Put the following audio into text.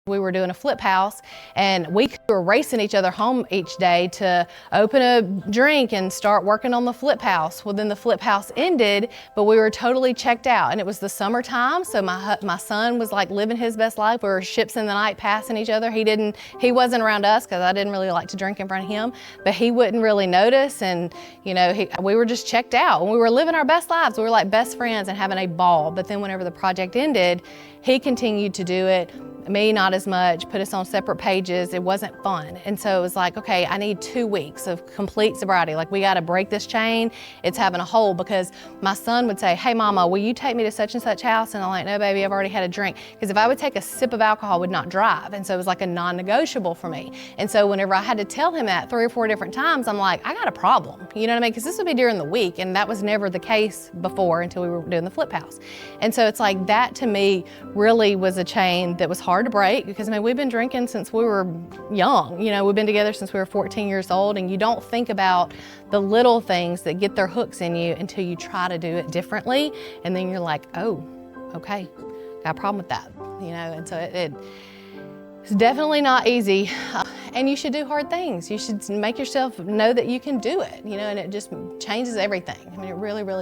We were doing a flip house and we were racing each other home each day to open a drink and start working on the flip house. Well, then the flip house ended, but we were totally checked out, and it was the summertime, so my son was like living his best life. We were ships in the night passing each other. He wasn't around us because I didn't really like to drink in front of him, but he wouldn't really notice, and we were just checked out and we were living our best lives. We were like best friends and having a ball. But then whenever the project ended, he continued to do it. Me, not as much, put us on separate pages. It wasn't fun. And so it was like, okay, I need 2 weeks of complete sobriety. Like, we got to break this chain. It's having a hole, because my son would say, hey mama, will you take me to such and such house? And I'm like, no baby, I've already had a drink. Because if I would take a sip of alcohol, I would not drive. And so it was like a non-negotiable for me. And so whenever I had to tell him that 3 or 4 different times, I'm like, I got a problem. You know what I mean? Because this would be during the week, and that was never the case before until we were doing the flip house. And so it's like, that to me really was a chain that was hard to break, because I mean, we've been drinking since we were young. We've been together since we were 14 years old, and you don't think about the little things that get their hooks in you until you try to do it differently, and then you're like, oh, okay, got a problem with that, and so it's definitely not easy, and you should do hard things. You should make yourself know that you can do it, and it just changes everything. I mean, it really, really